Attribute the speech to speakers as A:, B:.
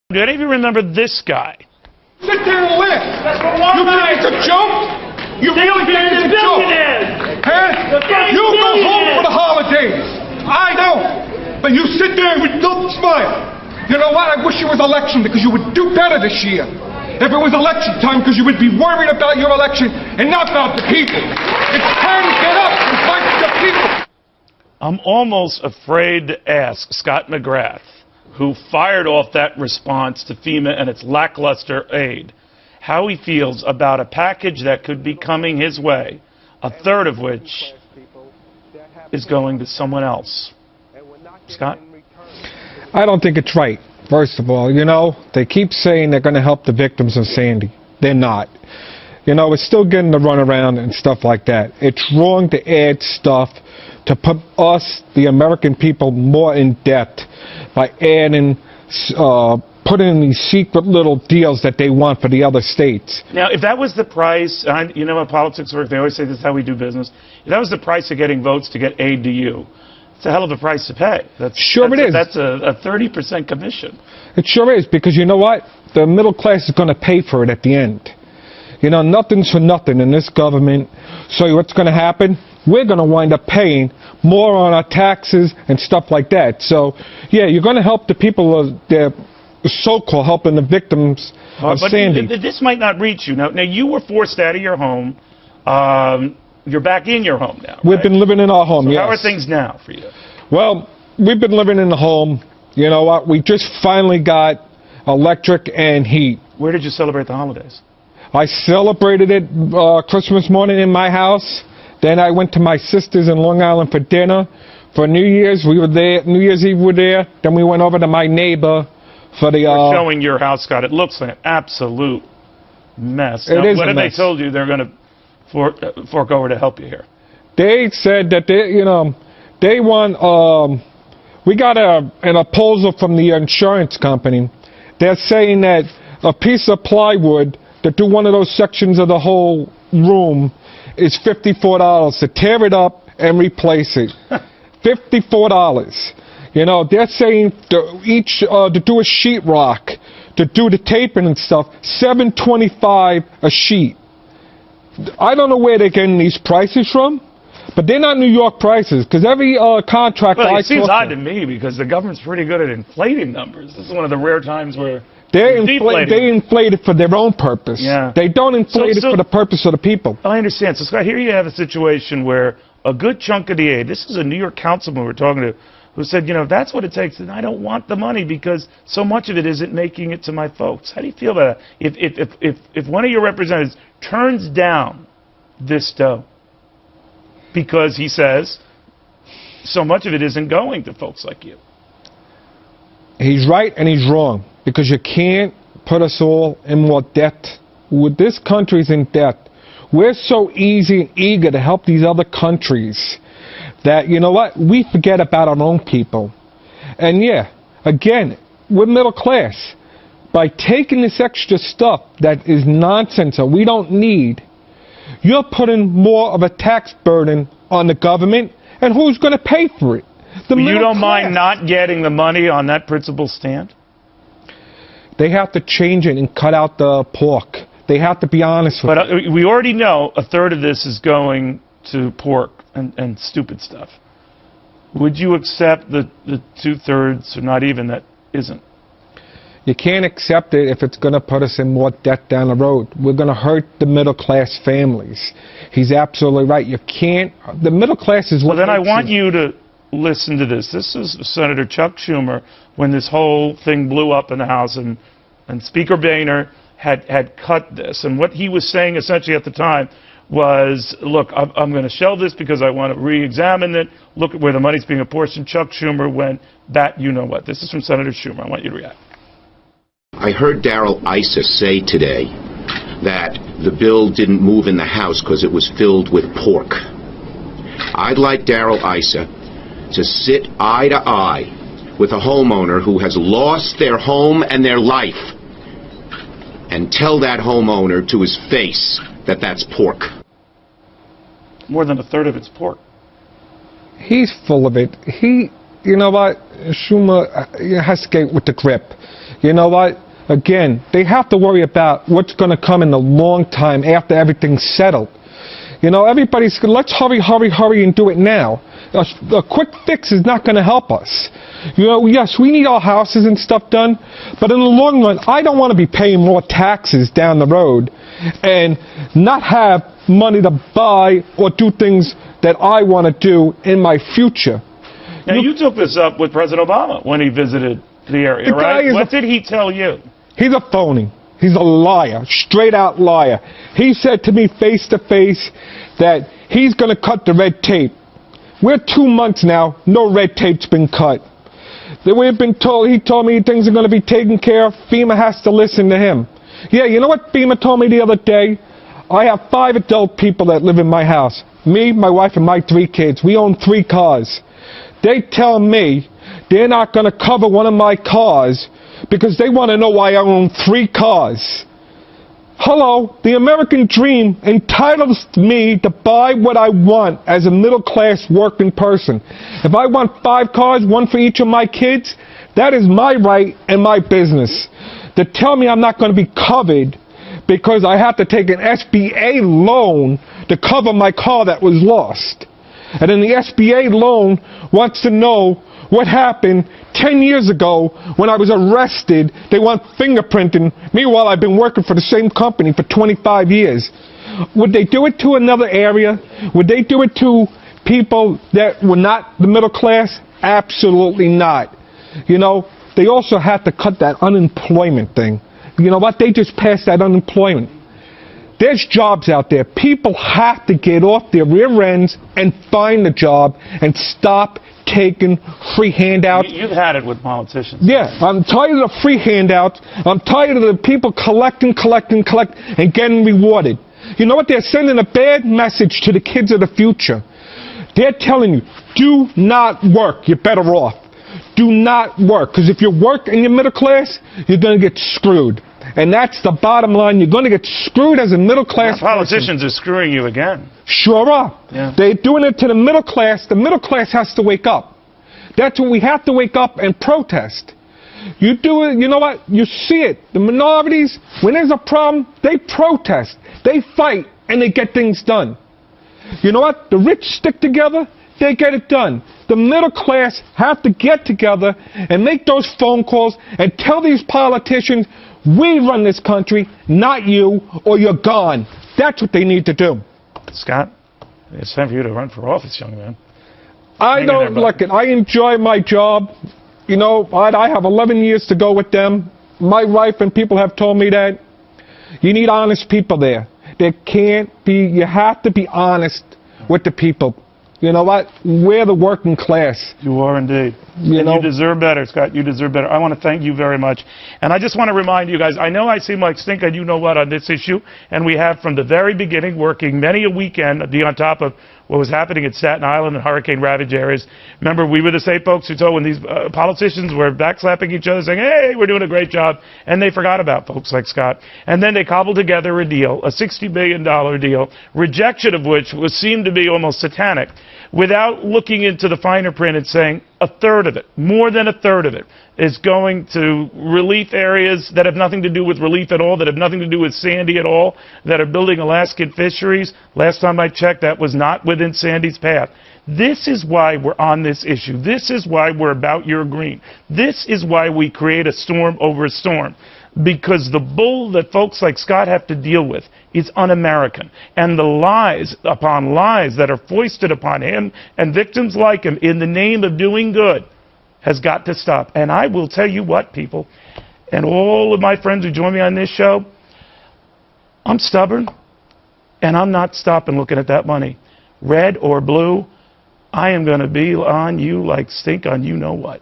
A: Do any of you remember this guy?
B: Sit there and live. You think it's a joke? You really think it's a joke? Huh? You go home for the holidays. I don't. But you sit there with no smile. You know what? I wish it was election because you would do better this year. If it was election time, because you would be worried about your election and not about the people. It's time to get up and fight for the people.
A: I'm almost afraid to ask Scott McGrath, who fired off that response to FEMA and its lackluster aid, how he feels about a package that could be coming his way, a third of which is going to someone else. Scott?
C: I don't think it's right. First of all, you know, they keep saying they're going to help the victims of Sandy. They're not. You know, it's still getting the runaround and stuff like that. It's wrong to add stuff to put us, the American people, more in debt by adding, putting in these secret little deals that they want for the other states.
A: Now, if that was the price, you know how politics work, they always say this is how we do business. If that was the price of getting votes to get aid to you, it's a hell of a price to pay. It is. That's a 30% commission.
C: It sure is, because you know what? The middle class is going to pay for it at the end. You know, nothing's for nothing in this government. So what's going to happen? We're going to wind up paying more on our taxes and stuff like that. So, yeah, you're going to help the people, they're so-called helping the victims of Sandy.
A: This might not reach you. Now, you were forced out of your home. You're back in your home now, right?
C: We've been living in our home,
A: so
C: yes.
A: How are things now for you?
C: Well, we've been living in the home. You know what? We just finally got electric and heat.
A: Where did you celebrate the holidays?
C: I celebrated it Christmas morning in my house. Then I went to my sister's in Long Island for dinner. For New Year's, we were there. New Year's Eve, we were there. Then we went over to my neighbor for the...
A: We're showing your house, Scott. It looks like an absolute mess. Now, what have they told you they're going to fork over to help you here?
C: They said that they want... we got a proposal from the insurance company. They're saying that a piece of plywood to do one of those sections of the whole room is $54 to tear it up and replace it. $54. You know, they're saying to do a sheetrock, to do the taping and stuff, $7.25 a sheet. I don't know where they're getting these prices from, but they're not New York prices, because every contract
A: it seems odd to me, because the government's pretty good at inflating numbers. This is one of the rare times where
C: they inflate it for their own purpose.
A: Yeah.
C: They don't inflate it for the purpose of the people.
A: I understand. So, Scott, here you have a situation where a good chunk of the aid, this is a New York councilman we're talking to, who said, you know, if that's what it takes, then I don't want the money because so much of it isn't making it to my folks. How do you feel about that? If one of your representatives turns down this dough because he says so much of it isn't going to folks like you?
C: He's right and he's wrong, because you can't put us all in more debt. This country's in debt. We're so easy and eager to help these other countries that, you know what, we forget about our own people. And yeah, again, we're middle class. By taking this extra stuff that is nonsense or we don't need, you're putting more of a tax burden on the government, and who's going to pay for it?
A: You don't mind not getting the money on that principal stand?
C: They have to change it and cut out the pork. They have to be honest with it.
A: But we already know a third of this is going to pork and stupid stuff. Would you accept the 2/3, or not even that isn't?
C: You can't accept it if it's going to put us in more debt down the road. We're going to hurt the middle class families. He's absolutely right. You can't. The middle class is what...
A: Well, then I want you to listen to this. This is Senator Chuck Schumer when this whole thing blew up in the House, and Speaker Boehner had cut this. And what he was saying essentially at the time was, look, I'm going to shelve this because I want to re-examine it. Look at where the money's being apportioned. Chuck Schumer went, that you know what. This is from Senator Schumer. I want you to react.
D: I heard Darrell Issa say today that the bill didn't move in the House because it was filled with pork. I'd like Darrell Issa to sit eye to eye with a homeowner who has lost their home and their life and tell that homeowner to his face that that's pork. More
A: than a third of it's pork.
C: He's full of it. you know what, Schumer has to get with the grip. You know what, again, they have to worry about what's going to come in the long time after everything's settled. You know, everybody's, let's hurry, hurry, hurry and do it now. A quick fix is not going to help us. You know, yes, we need our houses and stuff done, but in the long run, I don't want to be paying more taxes down the road and not have money to buy or do things that I want to do in my future.
A: Now, you took this up with President Obama when he visited the area, right? What did he tell you?
C: He's a phony. He's a liar, straight out liar. He said to me face to face that he's going to cut the red tape. We're 2 months now, no red tape's been cut. We've been told, he told me things are going to be taken care of. FEMA has to listen to him. Yeah, you know what FEMA told me the other day? I have 5 adult people that live in my house. Me, my wife, and my 3 kids. We own 3 cars. They tell me they're not going to cover one of my cars because they want to know why I own 3 cars. Hello, the American dream entitles me to buy what I want as a middle-class working person. If I want 5 cars, 1 for each of my kids, that is my right and my business. To tell me I'm not going to be covered because I have to take an SBA loan to cover my car that was lost. And then the SBA loan wants to know what happened 10 years ago when I was arrested. They want fingerprinting. Meanwhile, I've been working for the same company for 25 years. Would they do it to another area? Would they do it to people that were not the middle class? Absolutely not. You know, they also have to cut that unemployment thing. You know what? They just passed that unemployment. There's jobs out there. People have to get off their rear ends and find a job and stop taking free handouts.
A: You've had it with politicians.
C: Yeah, I'm tired of the free handouts. I'm tired of the people collecting, and getting rewarded. You know what? They're sending a bad message to the kids of the future. They're telling you, do not work. You're better off. Do not work. Because if you work in your middle class, you're going to get screwed. And that's the bottom line. You're going to get screwed as a middle class person.
A: Politicians are screwing you again.
C: Sure are.
A: Yeah.
C: They're doing it to the middle class. The middle class has to wake up. That's what we have to wake up and protest. You do it, you know what? You see it. The minorities, when there's a problem, they protest. They fight, and they get things done. You know what? The rich stick together, they get it done. The middle class have to get together and make those phone calls and tell these politicians, we run this country, not you, or you're gone. That's what they need to do.
A: Scott, it's time for you to run for office, young man.
C: I don't like it. I enjoy my job. You know, I have 11 years to go with them. My wife and people have told me that. You need honest people there. There can't be, you have to be honest with the people. You know what? We're the working class.
A: You are indeed.
C: You
A: deserve better, Scott. You deserve better. I want to thank you very much. And I just want to remind you guys, I know I seem like stink on you know what on this issue, and we have from the very beginning working many a weekend to be on top of what was happening in Staten Island and hurricane-ravaged areas. Remember, we were the same folks who told when these politicians were backslapping each other, saying, hey, we're doing a great job, and they forgot about folks like Scott. And then they cobbled together a deal, a $60 billion deal, rejection of which seemed to be almost satanic, without looking into the finer print and saying a third of it, more than a third of it, is going to relief areas that have nothing to do with relief at all, that have nothing to do with Sandy at all, that are building Alaskan fisheries. Last time I checked, that was not within Sandy's path. This is why we're on this issue. This is why we're about your green. This is why we create a storm over a storm. Because the bull that folks like Scott have to deal with is un-American. And the lies upon lies that are foisted upon him and victims like him in the name of doing good has got to stop. And I will tell you what, people, and all of my friends who join me on this show, I'm stubborn, and I'm not stopping looking at that money. Red or blue, I am going to be on you like stink on you know what.